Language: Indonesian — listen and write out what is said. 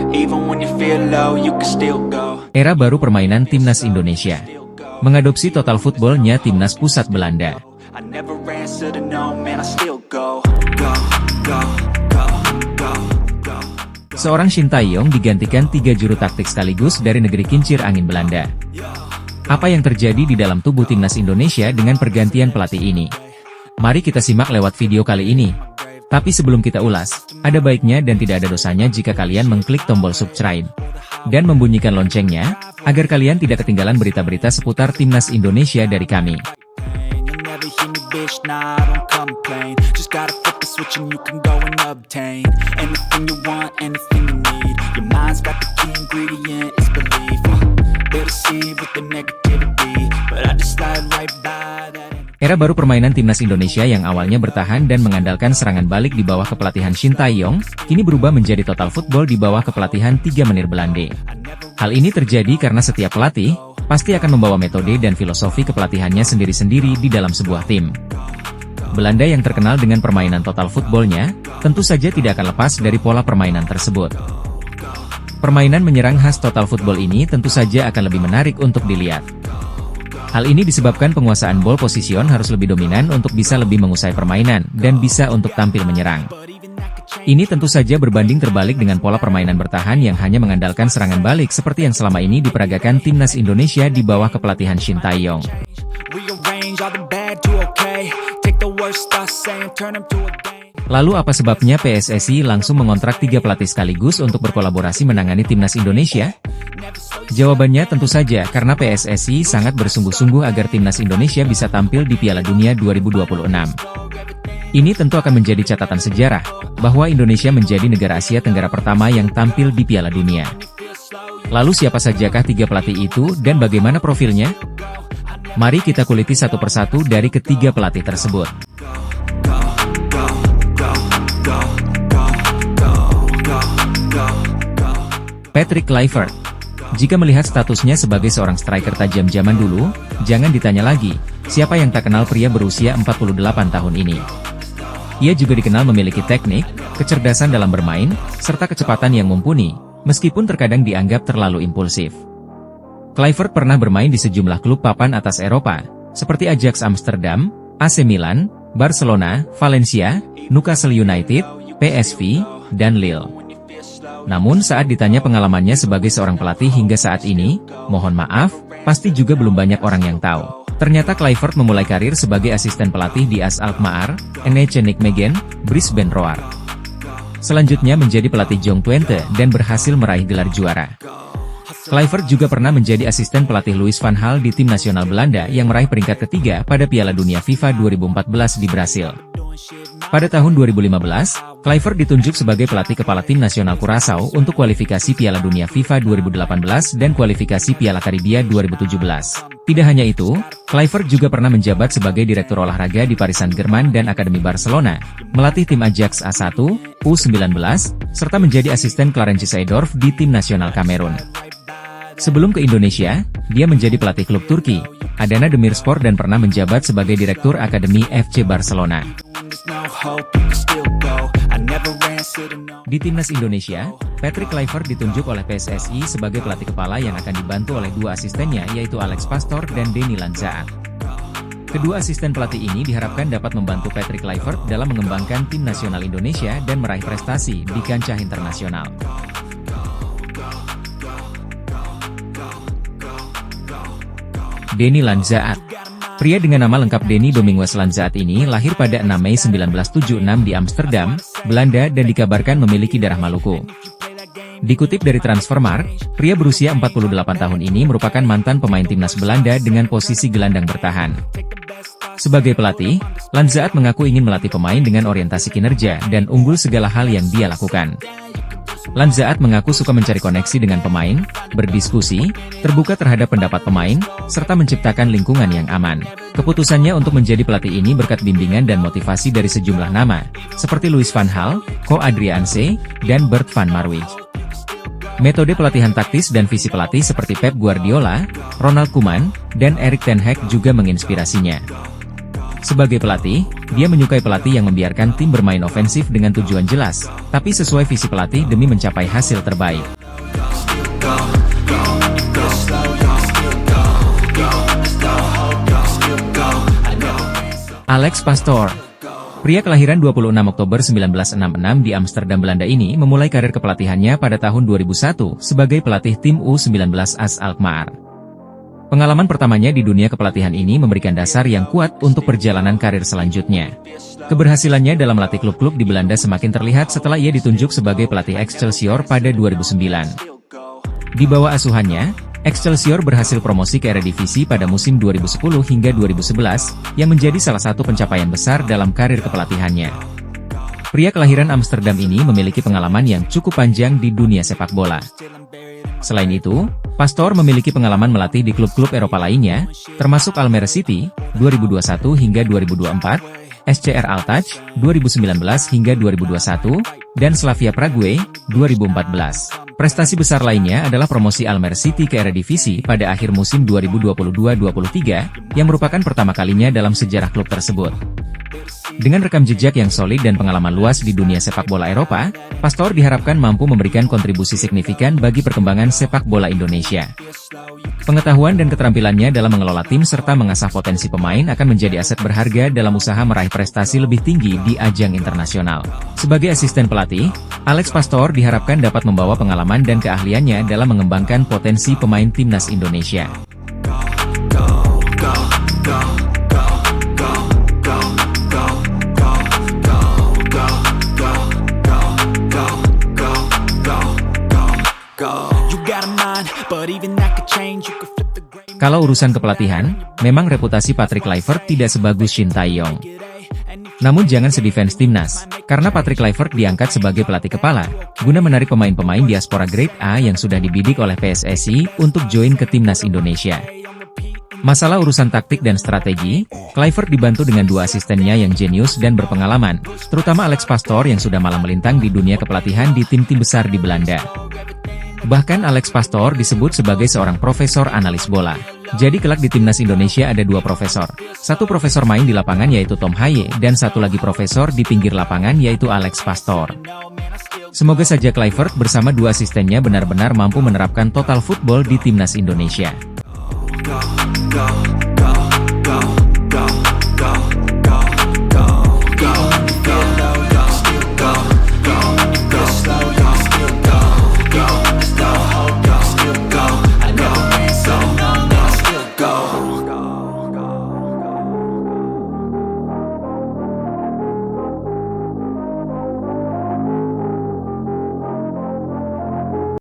Even when you feel low, you can still go. Era baru permainan Timnas Indonesia. Mengadopsi total footballnya Timnas Pusat Belanda. I never answer to no, man, I still go. Go, go, go, go, go. Seorang Shin Tae-yong digantikan 3 juru taktik sekaligus dari negeri kincir angin Belanda. Apa yang terjadi di dalam tubuh Timnas Indonesia dengan pergantian pelatih ini? Mari kita simak lewat video kali ini. Tapi sebelum kita ulas, ada baiknya dan tidak ada dosanya jika kalian mengklik tombol subscribe dan membunyikan loncengnya, agar kalian tidak ketinggalan berita-berita seputar Timnas Indonesia dari kami. You'll never hear me, bitch, nah, I don't complain. Just gotta flip the switch and you can go and obtain anything you want, anything you need. Your mind's got the key ingredient, it's belief. They deceive with the negativity, but I just slide right by that. Era baru permainan Timnas Indonesia yang awalnya bertahan dan mengandalkan serangan balik di bawah kepelatihan Shin Tae-yong, kini berubah menjadi total football di bawah kepelatihan 3 menir Belanda. Hal ini terjadi karena setiap pelatih pasti akan membawa metode dan filosofi kepelatihannya sendiri-sendiri di dalam sebuah tim. Belanda yang terkenal dengan permainan total footballnya, tentu saja tidak akan lepas dari pola permainan tersebut. Permainan menyerang khas total football ini tentu saja akan lebih menarik untuk dilihat. Hal ini disebabkan penguasaan ball position harus lebih dominan untuk bisa lebih menguasai permainan dan bisa untuk tampil menyerang. Ini tentu saja berbanding terbalik dengan pola permainan bertahan yang hanya mengandalkan serangan balik seperti yang selama ini diperagakan Timnas Indonesia di bawah kepelatihan Shin Tae-yong. Lalu apa sebabnya PSSI langsung mengontrak 3 pelatih sekaligus untuk berkolaborasi menangani Timnas Indonesia? Jawabannya tentu saja karena PSSI sangat bersungguh-sungguh agar Timnas Indonesia bisa tampil di Piala Dunia 2026. Ini tentu akan menjadi catatan sejarah, bahwa Indonesia menjadi negara Asia Tenggara pertama yang tampil di Piala Dunia. Lalu siapa sajakah 3 pelatih itu dan bagaimana profilnya? Mari kita kuliti satu persatu dari ketiga pelatih tersebut. Patrick Kluivert. Jika melihat statusnya sebagai seorang striker tajam zaman dulu, jangan ditanya lagi, siapa yang tak kenal pria berusia 48 tahun ini. Ia juga dikenal memiliki teknik, kecerdasan dalam bermain, serta kecepatan yang mumpuni, meskipun terkadang dianggap terlalu impulsif. Kluivert pernah bermain di sejumlah klub papan atas Eropa, seperti Ajax Amsterdam, AC Milan, Barcelona, Valencia, Newcastle United, PSV, dan Lille. Namun saat ditanya pengalamannya sebagai seorang pelatih hingga saat ini, mohon maaf, pasti juga belum banyak orang yang tahu. Ternyata Kluivert memulai karir sebagai asisten pelatih di AS Alkmaar, NEC Nijmegen, Brisbane Roar. Selanjutnya menjadi pelatih Jong Twente dan berhasil meraih gelar juara. Kluivert juga pernah menjadi asisten pelatih Louis van Gaal di tim nasional Belanda yang meraih peringkat ketiga pada Piala Dunia FIFA 2014 di Brasil. Pada tahun 2015, Kluivert ditunjuk sebagai pelatih kepala tim nasional Curaçao untuk kualifikasi Piala Dunia FIFA 2018 dan kualifikasi Piala Karibia 2017. Tidak hanya itu, Kluivert juga pernah menjabat sebagai direktur olahraga di Paris Saint-Germain dan Akademi Barcelona, melatih tim Ajax A1, U19, serta menjadi asisten Clarence Seedorf di tim nasional Kamerun. Sebelum ke Indonesia, dia menjadi pelatih klub Turki, Adana Demirspor dan pernah menjabat sebagai direktur Akademi FC Barcelona. Di Timnas Indonesia, Patrick Kluivert ditunjuk oleh PSSI sebagai pelatih kepala yang akan dibantu oleh 2 asistennya yaitu Alex Pastoor dan Denny Lanzaat. Kedua asisten pelatih ini diharapkan dapat membantu Patrick Kluivert dalam mengembangkan tim nasional Indonesia dan meraih prestasi di kancah internasional. Denny Lanzaat. Pria dengan nama lengkap Denny Domingos Lanzaat ini lahir pada 6 Mei 1976 di Amsterdam, Belanda dan dikabarkan memiliki darah Maluku. Dikutip dari Transfermarkt, pria berusia 48 tahun ini merupakan mantan pemain timnas Belanda dengan posisi gelandang bertahan. Sebagai pelatih, Lanzaat mengaku ingin melatih pemain dengan orientasi kinerja dan unggul segala hal yang dia lakukan. Lanzaat mengaku suka mencari koneksi dengan pemain, berdiskusi, terbuka terhadap pendapat pemain, serta menciptakan lingkungan yang aman. Keputusannya untuk menjadi pelatih ini berkat bimbingan dan motivasi dari sejumlah nama, seperti Louis van Gaal, Ko Adriaanse, dan Bert van Marwijk. Metode pelatihan taktis dan visi pelatih seperti Pep Guardiola, Ronald Koeman, dan Erik ten Hag juga menginspirasinya. Sebagai pelatih, dia menyukai pelatih yang membiarkan tim bermain ofensif dengan tujuan jelas, tapi sesuai visi pelatih demi mencapai hasil terbaik. Alex Pastoor, pria kelahiran 26 Oktober 1966 di Amsterdam, Belanda ini memulai karir kepelatihannya pada tahun 2001 sebagai pelatih tim U19 AS Alkmaar. Pengalaman pertamanya di dunia kepelatihan ini memberikan dasar yang kuat untuk perjalanan karir selanjutnya. Keberhasilannya dalam melatih klub-klub di Belanda semakin terlihat setelah ia ditunjuk sebagai pelatih Excelsior pada 2009. Di bawah asuhannya, Excelsior berhasil promosi ke Eredivisie pada musim 2010 hingga 2011, yang menjadi salah satu pencapaian besar dalam karir kepelatihannya. Pria kelahiran Amsterdam ini memiliki pengalaman yang cukup panjang di dunia sepak bola. Selain itu, Pastoor memiliki pengalaman melatih di klub-klub Eropa lainnya, termasuk Almere City, 2021 hingga 2024, SCR Altach, 2019 hingga 2021, dan Slavia Prague, 2014. Prestasi besar lainnya adalah promosi Almere City ke Eredivisie pada akhir musim 2022-23, yang merupakan pertama kalinya dalam sejarah klub tersebut. Dengan rekam jejak yang solid dan pengalaman luas di dunia sepak bola Eropa, Pastoor diharapkan mampu memberikan kontribusi signifikan bagi perkembangan sepak bola Indonesia. Pengetahuan dan keterampilannya dalam mengelola tim serta mengasah potensi pemain akan menjadi aset berharga dalam usaha meraih prestasi lebih tinggi di ajang internasional. Sebagai asisten pelatih, Alex Pastoor diharapkan dapat membawa pengalaman dan keahliannya dalam mengembangkan potensi pemain timnas Indonesia. Kalau urusan kepelatihan, memang reputasi Patrick Kluivert tidak sebagus Shin Tae-yong. Namun jangan sedih fans timnas, karena Patrick Kluivert diangkat sebagai pelatih kepala, guna menarik pemain-pemain diaspora Grade A yang sudah dibidik oleh PSSI untuk join ke timnas Indonesia. Masalah urusan taktik dan strategi, Kluivert dibantu dengan dua asistennya yang jenius dan berpengalaman, terutama Alex Pastoor yang sudah malang melintang di dunia kepelatihan di tim-tim besar di Belanda. Bahkan Alex Pastoor disebut sebagai seorang profesor analis bola. Jadi kelak di timnas Indonesia ada dua profesor. Satu profesor main di lapangan yaitu Tom Haye, dan satu lagi profesor di pinggir lapangan yaitu Alex Pastoor. Semoga saja Kluivert bersama dua asistennya benar-benar mampu menerapkan total football di timnas Indonesia.